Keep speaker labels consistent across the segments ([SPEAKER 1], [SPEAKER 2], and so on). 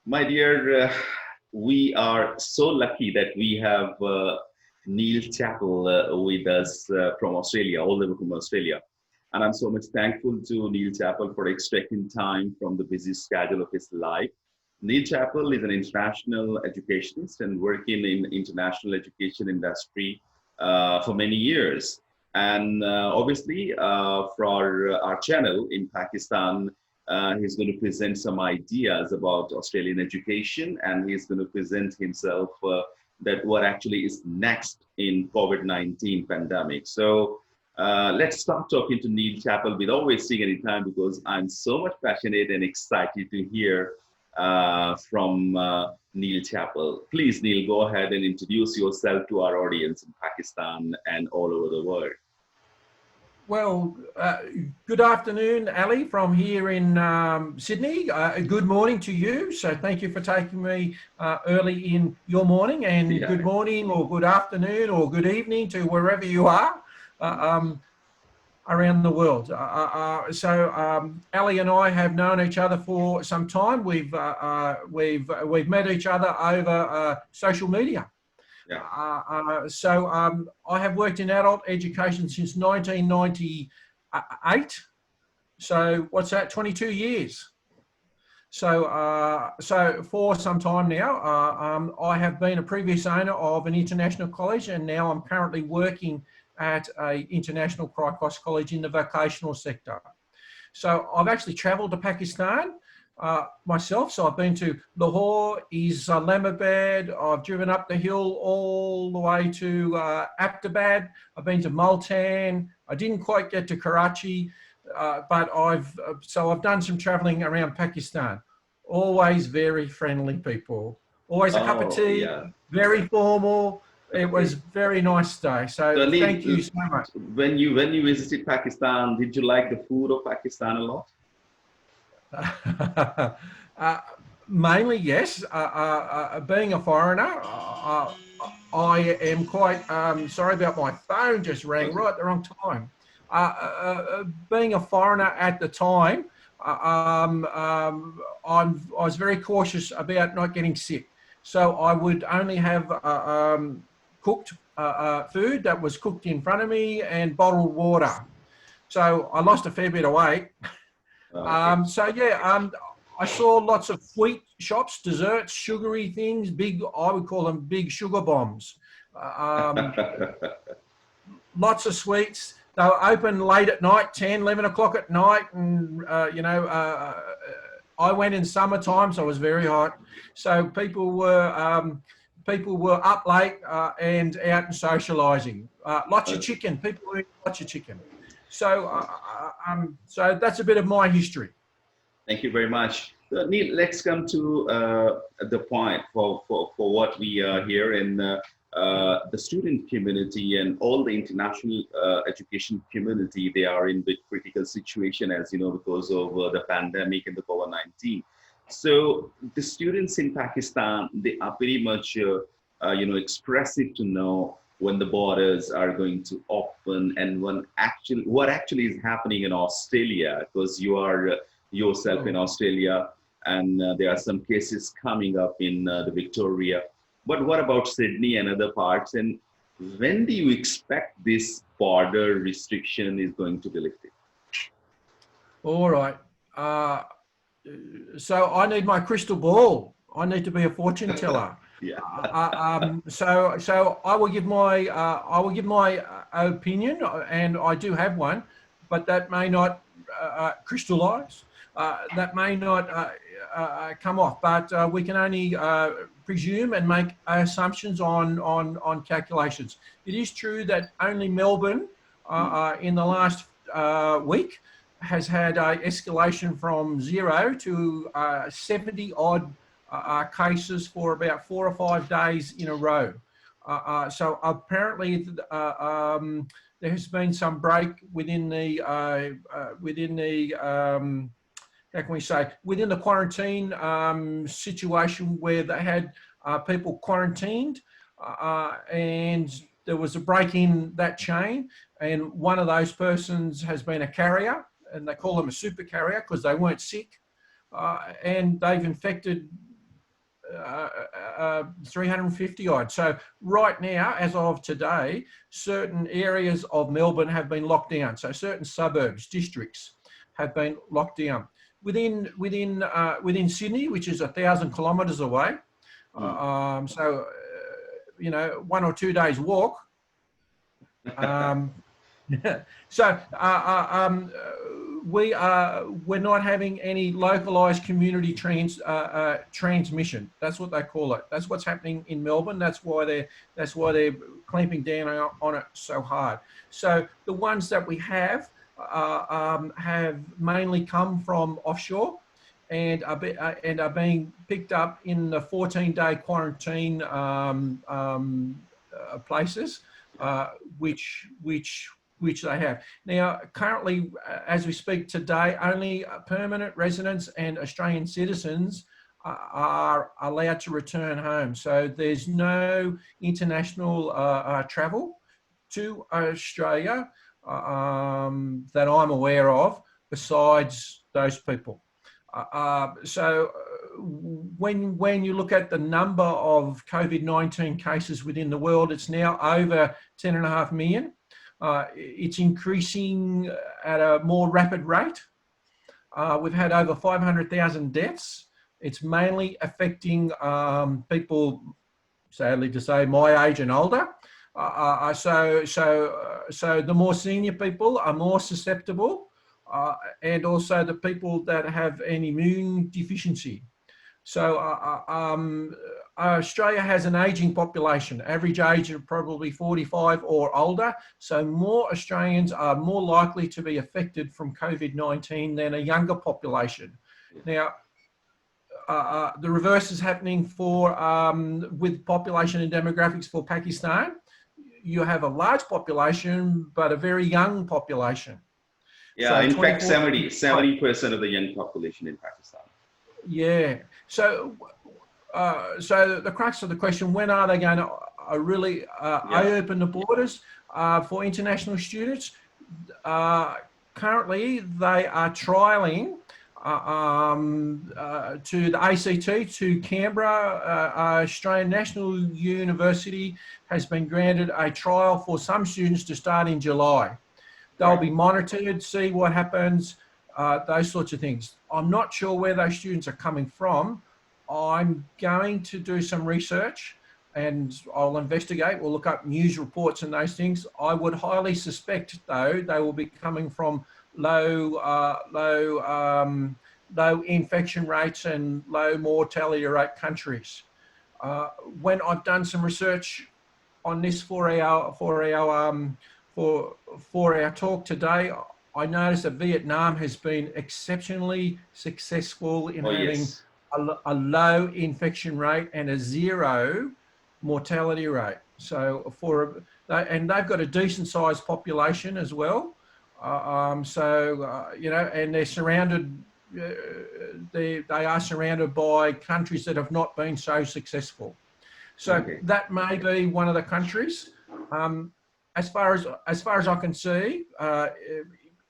[SPEAKER 1] My dear, we are so lucky that we have Neil Chappel with us from Australia, all the way from Australia. And I'm so much thankful to Neil Chappel for extracting time from the busy schedule of his life. Neil Chappel is an international educationist and working in international education industry for many years. And obviously, for our channel in Pakistan, he's going to present some ideas about Australian education, and he's going to present himself that what actually is next in COVID-19 pandemic. So let's start talking to Neil Chappell without wasting any time because I'm so much passionate and excited to hear from Neil Chappell. Please, Neil, go ahead and introduce yourself to our audience in Pakistan and all over the world.
[SPEAKER 2] Well, good afternoon, Ali, from here in Sydney. Good morning to you. So thank you for taking me early in your morning, and good morning or good afternoon or good evening to wherever you are around the world. Ali and I have known each other for some time. We've met each other over social media.
[SPEAKER 1] Yeah.
[SPEAKER 2] I have worked in adult education since 1998. So what's that? 22 years. So for some time now, I have been a previous owner of an international college, and now I'm currently working at a international Christ college in the vocational sector. So I've actually travelled to Pakistan myself. So I've been to Lahore, Islamabad. I've driven up the hill all the way to Ahmedabad. I've been to Multan. I didn't quite get to Karachi, but I've done some traveling around Pakistan. Always very friendly people. Always a cup of tea.
[SPEAKER 1] Yeah.
[SPEAKER 2] Very formal. It was very nice day. So thank you so much.
[SPEAKER 1] When you visited Pakistan, did you like the food of Pakistan a lot?
[SPEAKER 2] Mainly, yes. Being a foreigner, I am quite sorry about my phone just rang right at the wrong time. Being a foreigner at the time, I was very cautious about not getting sick. So I would only have cooked food that was cooked in front of me and bottled water. So I lost a fair bit of weight. I saw lots of sweet shops, desserts, sugary things, I would call them big sugar bombs. Lots of sweets. They were open late at night, 10, 11 o'clock at night. And, I went in summertime, so it was very hot. So people were up late and out and socialising. Lots of chicken. People were eating lots of chicken. So that's a bit of my history.
[SPEAKER 1] Thank you very much. Neil, let's come to the point for what we are here in the student community and all the international education community. They are in the critical situation, as you know, because of the pandemic and the COVID-19. So the students in Pakistan, they are very much, expressive to know when the borders are going to open and what actually is happening in Australia, because you are yourself in Australia, and there are some cases coming up in the Victoria. But what about Sydney and other parts? And when do you expect this border restriction is going to be lifted?
[SPEAKER 2] All right. So I need my crystal ball. I need to be a fortune teller.
[SPEAKER 1] Yeah.
[SPEAKER 2] So I will give my opinion, and I do have one, but that may not crystallize. That may not come off, but we can only presume and make assumptions on calculations. It is true that only Melbourne in the last week has had a escalation from 0 to 70 odd cases for about 4 or 5 days in a row. So apparently there has been some break within the how can we say, within the quarantine situation where they had people quarantined, and there was a break in that chain, and one of those persons has been a carrier, and they call them a super carrier because they weren't sick, and they've infected 350 odd. So right now, as of today, certain areas of Melbourne have been locked down. So certain suburbs, districts have been locked down. Within Sydney, which is 1,000 kilometres away, you know, 1 or 2 days walk. So we're not having any localized community transmission. That's what they call it. That's what's happening in Melbourne. That's why they're clamping down on it so hard. So the ones that we have mainly come from offshore and are being picked up in the 14-day quarantine places, which they have. Now, currently, as we speak today, only permanent residents and Australian citizens are allowed to return home. So there's no international travel to Australia that I'm aware of besides those people. So when you look at the number of COVID-19 cases within the world, it's now over 10.5 million. It's increasing at a more rapid rate. We've had over 500,000 deaths. It's mainly affecting people, sadly to say, my age and older. So the more senior people are more susceptible, and also the people that have an immune deficiency. So Australia has an ageing population, average age of probably 45 or older. So more Australians are more likely to be affected from COVID-19 than a younger population. Now, the reverse is happening with population and demographics for Pakistan. You have a large population, but a very young population.
[SPEAKER 1] Yeah,
[SPEAKER 2] so
[SPEAKER 1] in fact, 70% of the young population in Pakistan.
[SPEAKER 2] Yeah. So the crux of the question: when are they going to really open the borders for international students? Currently, they are trialling to the ACT, to Canberra. Australian National University has been granted a trial for some students to start in July. They'll be monitored, see what happens, those sorts of things. I'm not sure where those students are coming from. I'm going to do some research and I'll investigate. We'll look up news reports and those things. I would highly suspect, though, they will be coming from low infection rates and low mortality rate countries. When I've done some research on this for our talk today, I noticed that Vietnam has been exceptionally successful in having a low infection rate and a zero mortality rate. So and they've got a decent sized population as well. You know, and they're surrounded. They are surrounded by countries that have not been so successful. So that may be one of the countries. As far as I can see,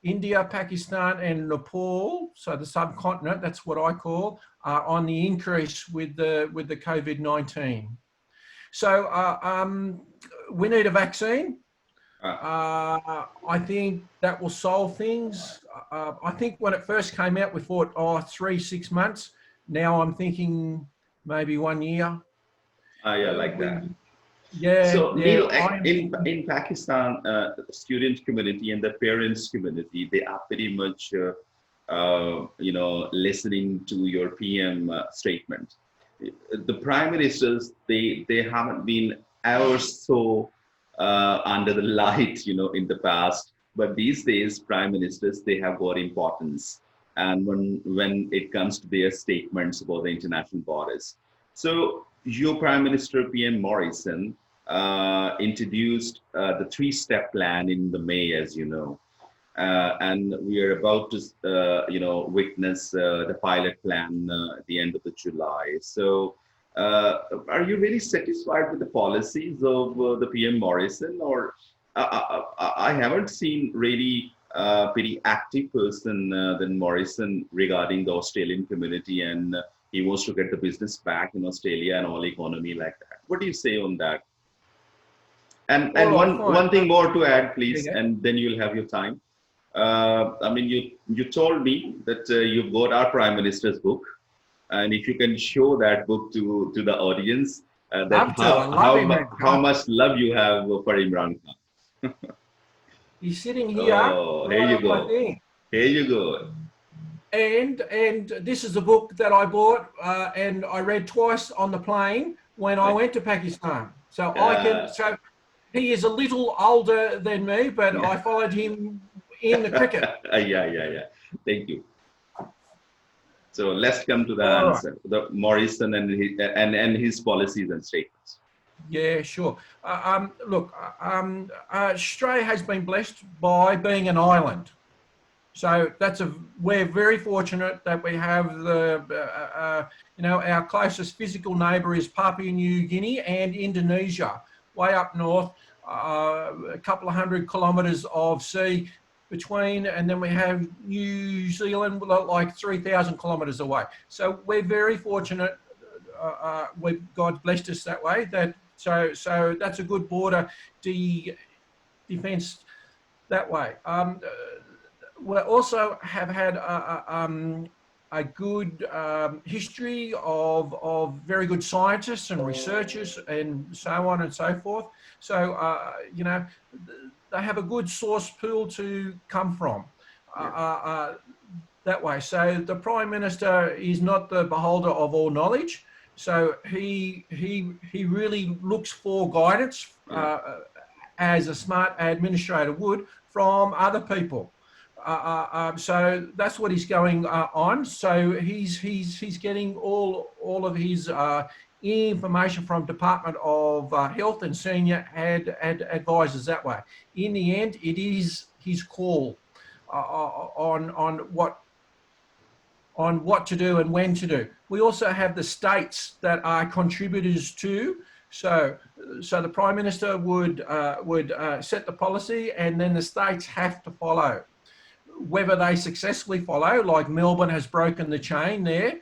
[SPEAKER 2] India, Pakistan, and Nepal, so the subcontinent, that's what I call, are on the increase with the COVID-19. So we need a vaccine. I think that will solve things. I think when it first came out, we thought, 3-6 months. Now I'm thinking maybe 1 year.
[SPEAKER 1] Yeah, like that.
[SPEAKER 2] Yeah.
[SPEAKER 1] So Neil, in Pakistan, the student community and the parents community, they are pretty much, listening to your PM statement. The prime ministers, they haven't been ever so under the light, in the past. But these days, prime ministers, they have got importance, and when it comes to their statements about the international borders. So your Prime Minister PM Morrison introduced the 3-step plan in the May, as you know, and we are about to witness the pilot plan at the end of the July. So are you really satisfied with the policies of the PM Morrison, or I haven't seen really a pretty active person than Morrison regarding the Australian community and He wants to get the business back in Australia and all economy like that. What do you say on that? And
[SPEAKER 2] All right, fine.
[SPEAKER 1] one thing more to add,
[SPEAKER 2] There
[SPEAKER 1] please,
[SPEAKER 2] you go.
[SPEAKER 1] and then you'll have your time. I mean, you told me that you got our Prime Minister's book, and if you can show that book to the audience, that
[SPEAKER 2] Love to. I love Imran
[SPEAKER 1] how
[SPEAKER 2] Khan.
[SPEAKER 1] much love you have for Imran Khan.
[SPEAKER 2] He's sitting here
[SPEAKER 1] Oh, here
[SPEAKER 2] right
[SPEAKER 1] you
[SPEAKER 2] on my
[SPEAKER 1] go.
[SPEAKER 2] thing.
[SPEAKER 1] Here you go.
[SPEAKER 2] And this is a book that I bought and I read twice on the plane when I
[SPEAKER 1] Like,
[SPEAKER 2] went to Pakistan. So
[SPEAKER 1] uh,
[SPEAKER 2] so he is a little older than me, but
[SPEAKER 1] yeah.
[SPEAKER 2] I followed him in the cricket.
[SPEAKER 1] Yeah. Thank you. So let's come to the
[SPEAKER 2] All right.
[SPEAKER 1] answer. The Morrison and his policies and statements.
[SPEAKER 2] Yeah, sure. Look, Australia has been blessed by being an island. So we're very fortunate that we have our closest physical neighbour is Papua New Guinea and Indonesia, way up north, a couple of 100 kilometres of sea between, and then we have New Zealand like 3,000 kilometres away. So we're very fortunate. God's blessed us that way. So that's a good border defence that way. We also have had a good history of very good scientists and researchers and so on and so forth. So, they have a good source pool to come from
[SPEAKER 1] Yeah.
[SPEAKER 2] that way. So the Prime Minister is not the beholder of all knowledge. So he really looks for guidance
[SPEAKER 1] Yeah.
[SPEAKER 2] as a smart administrator would from other people. So that's what he's going on. So he's getting all of his information from Department of Health and senior advisors that way. In the end, it is his call on what to do and when to do. We also have the states that are contributors to. So the Prime Minister would set the policy, and then the states have to follow. Whether they successfully follow, like Melbourne has broken the chain there,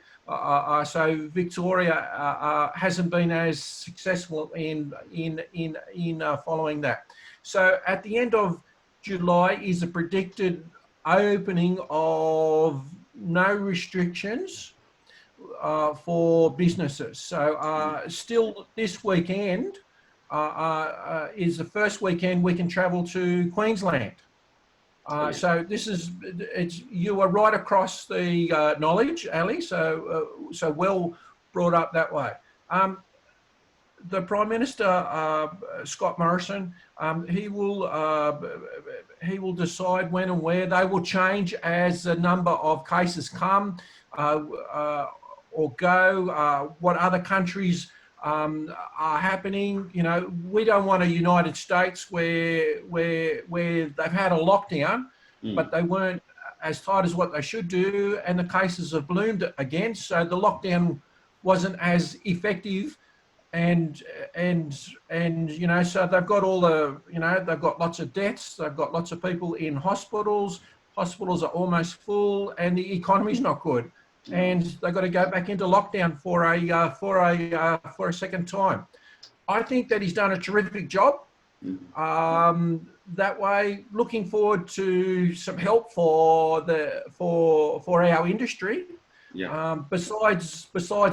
[SPEAKER 2] so Victoria hasn't been as successful in following that. So at the end of July is a predicted opening of no restrictions for businesses. So still this weekend is the first weekend we can travel to Queensland.
[SPEAKER 1] Oh, yeah.
[SPEAKER 2] So you are right across the knowledge, Ali. So well brought up that way. The Prime Minister Scott Morrison, he will decide when and where they will change as the number of cases come or go. What other countries are happening? You know, we don't want a United States where they've had a lockdown, but they weren't as tight as what they should do, and the cases have ballooned again. So the lockdown wasn't as effective, and so they've got they've got lots of deaths, they've got lots of people in hospitals. Hospitals are almost full, and the economy's not good. And they've got to go back into lockdown for a second time. I think that he's done a terrific job. That way, looking forward to some help for our industry.
[SPEAKER 1] Yeah.
[SPEAKER 2] Besides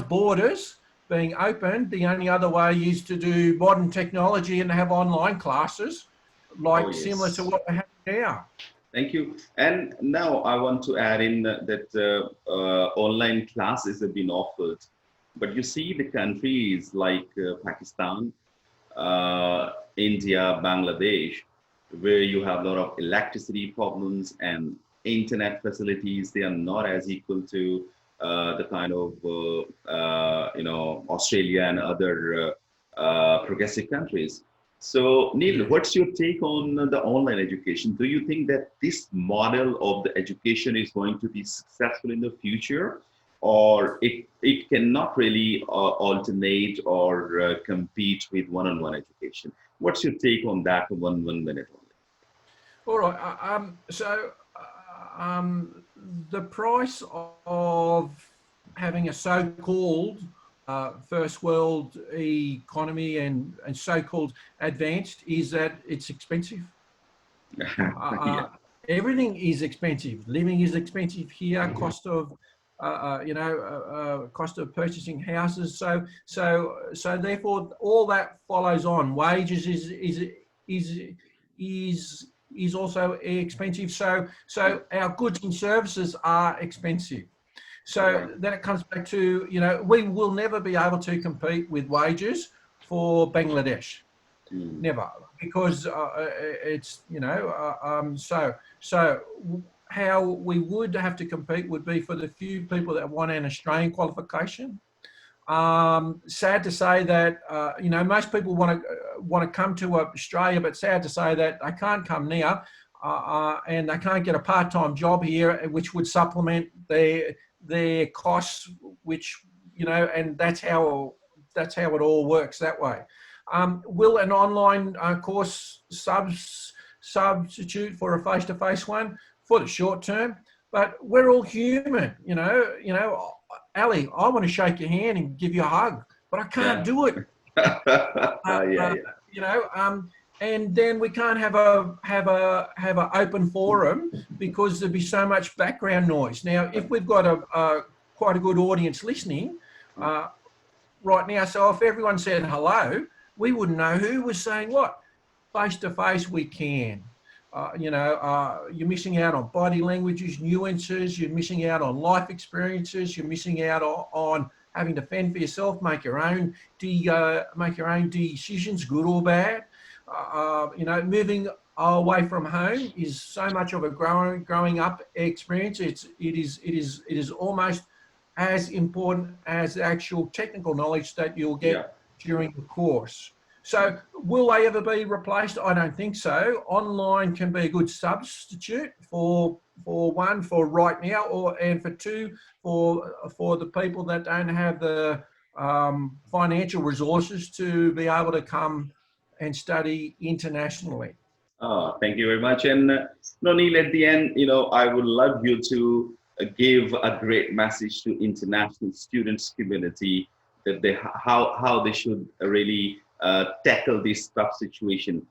[SPEAKER 2] borders being open, the only other way is to do modern technology and have online classes,
[SPEAKER 1] Oh,
[SPEAKER 2] similar to
[SPEAKER 1] yes.
[SPEAKER 2] what we have now.
[SPEAKER 1] Thank you. And now I want to add in that online classes have been offered, but you see the countries like Pakistan, India, Bangladesh, where you have a lot of electricity problems and internet facilities, they are not as equal to the kind of Australia and other progressive countries. So, Neil,
[SPEAKER 2] Yeah.
[SPEAKER 1] what's your take on the online education? Do you think that this model of the education is going to be successful in the future, or it cannot really alternate or compete with one-on-one education? What's your take on that for one minute only?
[SPEAKER 2] All right. The price of having a so-called first world economy and so-called advanced is that it's expensive.
[SPEAKER 1] Yeah.
[SPEAKER 2] Everything is expensive. Living is expensive here. Cost of cost of purchasing houses. So therefore, all that follows on. Wages is also expensive. So our goods and services are expensive. So
[SPEAKER 1] Right.
[SPEAKER 2] then it comes back to, we will never be able to compete with wages for Bangladesh.
[SPEAKER 1] Mm.
[SPEAKER 2] Never, because it's, so how we would have to compete would be for the few people that want an Australian qualification. Sad to say that, most people want to come to Australia, but sad to say that they can't come now, and they can't get a part-time job here, which would supplement their costs, which, and that's how it all works that way. Will an online course substitute for a face-to-face one for the short term? But we're all human, Ali, I want to shake your hand and give you a hug, but I can't
[SPEAKER 1] Yeah.
[SPEAKER 2] do it.
[SPEAKER 1] Yeah. Yeah.
[SPEAKER 2] You know, and then we can't have a open forum because there'd be so much background noise. Now, if we've got a quite a good audience listening right now, so if everyone said hello, we wouldn't know who was saying what. Face to face, we can. You're missing out on body languages, nuances. You're missing out on life experiences. You're missing out on having to fend for yourself, make your own decisions, good or bad. Moving away from home is so much of a growing up experience. It is almost as important as the actual technical knowledge that you'll
[SPEAKER 1] Yeah.
[SPEAKER 2] get during the course. So will they ever be replaced? I don't think so. Online can be a good substitute for one, for right now, and for two, for the people that don't have the financial resources to be able to come and study internationally.
[SPEAKER 1] Oh, thank you very much. And no, Neil, at the end, I would love you to give a great message to international students community that how they should really tackle this tough situation.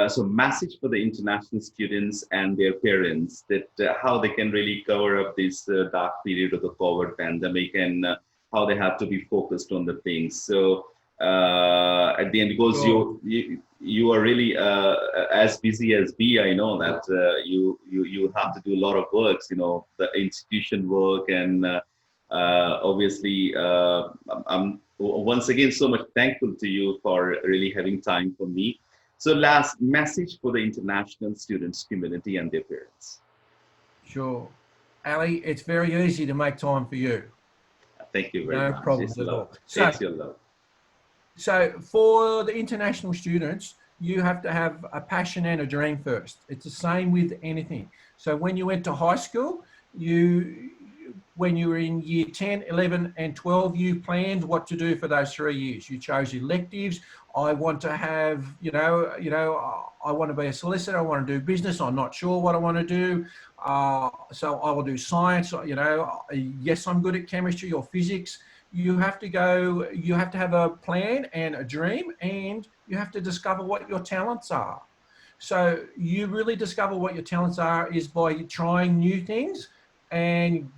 [SPEAKER 1] So, message for the international students and their parents that how they can really cover up this dark period of the COVID pandemic and how they have to be focused on the things. So, at the end, because
[SPEAKER 2] Sure.
[SPEAKER 1] you are really as busy as me. I know that you have to do a lot of works, the institution work, and obviously, I'm once again so much thankful to you for really having time for me. So, last message for the international students community and their parents.
[SPEAKER 2] Sure. Ali, it's very easy to make time for you.
[SPEAKER 1] Thank you very
[SPEAKER 2] No
[SPEAKER 1] much.
[SPEAKER 2] problems
[SPEAKER 1] It's
[SPEAKER 2] at
[SPEAKER 1] love.
[SPEAKER 2] all.
[SPEAKER 1] It's your love.
[SPEAKER 2] So for the international students, you have to have a passion and a dream first. It's the same with anything. So when you went to high school, when you were in year 10, 11 and 12, you planned what to do for those 3 years. You chose electives. I want to have, I want to be a solicitor. I want to do business. I'm not sure what I want to do. So I will do science. Yes, I'm good at chemistry or physics. You have to have a plan and a dream, and you have to discover what your talents are. So you really discover what your talents are is by trying new things and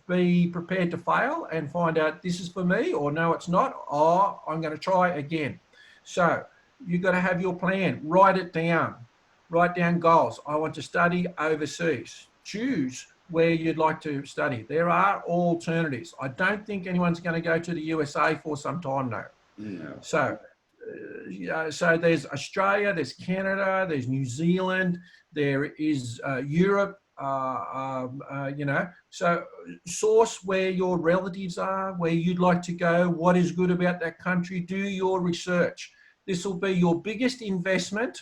[SPEAKER 2] be prepared to fail and find out this is for me, or no, it's not, or I'm going to try again. So you've got to have your plan, write it down, write down goals. I want to study overseas. Choose where you'd like to study. There are alternatives. I don't think anyone's going to go to the USA for some time now.
[SPEAKER 1] No.
[SPEAKER 2] So there's Australia, there's Canada, there's New Zealand, there is Europe. So source where your relatives are, where you'd like to go, what is good about that country. Do your research. This will be your biggest investment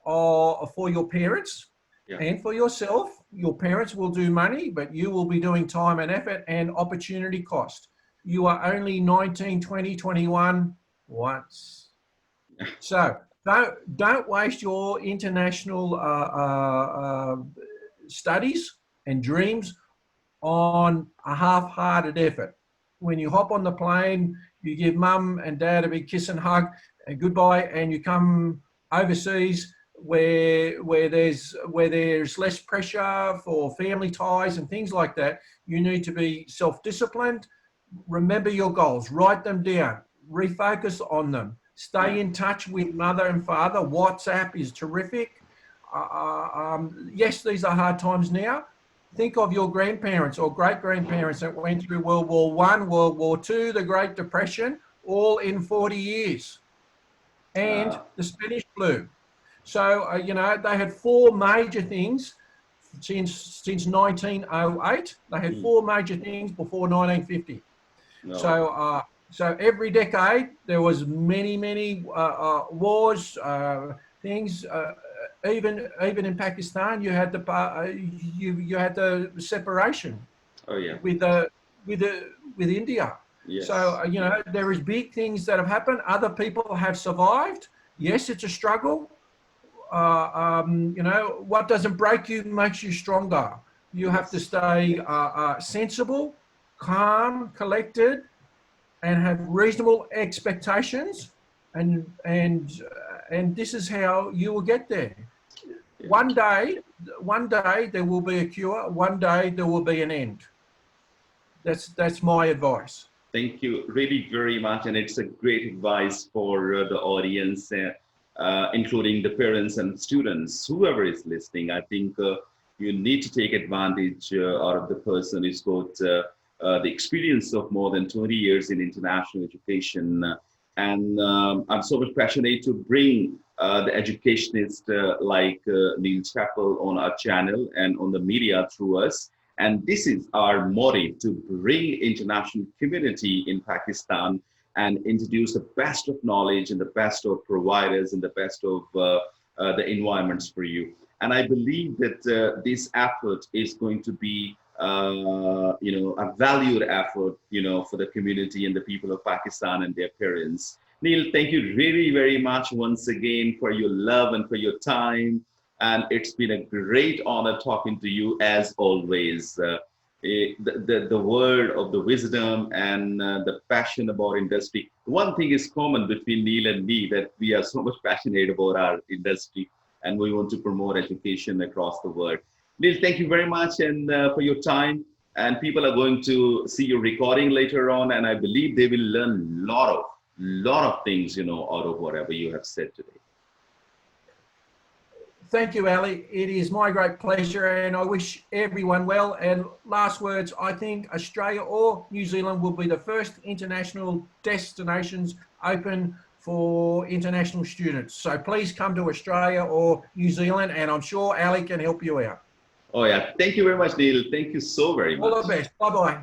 [SPEAKER 2] for your parents
[SPEAKER 1] Yeah.
[SPEAKER 2] and for yourself. Your parents will do money, but you will be doing time and effort and opportunity cost. You are only 19, 20, 21 once. So don't waste your international studies and dreams on a half-hearted effort. When you hop on the plane, you give mum and dad a big kiss and hug and goodbye, and you come overseas where there's less pressure for family ties and things like that. You need to be self-disciplined. Remember your goals, write them down, refocus on them, stay in touch with mother and father. WhatsApp is terrific. Yes, these are hard times now. Think of your grandparents or great-grandparents that went through World War I, World War II, the Great Depression, all in 40 years, and the Spanish flu. So, you know, they had four major things since 1908. They had four major things before 1950.
[SPEAKER 1] No.
[SPEAKER 2] So every decade there was many wars, things. Even in Pakistan, you had the separation.
[SPEAKER 1] Oh yeah.
[SPEAKER 2] With India.
[SPEAKER 1] Yes.
[SPEAKER 2] So you know, there is big things that have happened. Other people have survived. Yes, it's a struggle. You know, what doesn't break you makes you stronger. You have to stay sensible, calm, collected, and have reasonable expectations, and this is how you will get there. One day there will be a cure. One day there will be an end. That's my advice.
[SPEAKER 1] Thank you really very much, and it's a great advice for the audience, including the parents and students, whoever is listening. I think you need to take advantage out of the person who's got the experience of more than 20 years in international education. And I'm so much passionate to bring the educationist like Neil Chappel on our channel and on the media through us. And this is our motive, to bring international community in Pakistan and introduce the best of knowledge and the best of providers and the best of the environments for you. And I believe that this effort is going to be you know, a valued effort, you know, for the community and the people of Pakistan and their parents. Neil, thank you really very much once again for your love and for your time. And it's been a great honor talking to you as always. The word of the wisdom and the passion about industry. One thing is common between Neil and me, that we are so much passionate about our industry and we want to promote education across the world. Neil, thank you very much and for your time. And people are going to see your recording later on, and I believe they will learn lot of things, you know, out of whatever you have said today.
[SPEAKER 2] Thank you, Ali. It is my great pleasure, and I wish everyone well. And last words, I think Australia or New Zealand will be the first international destinations open for international students. So please come to Australia or New Zealand, and I'm sure Ali can help you out.
[SPEAKER 1] Oh yeah, thank you very much, Neil. Thank you so very much.
[SPEAKER 2] All the best. Bye-bye.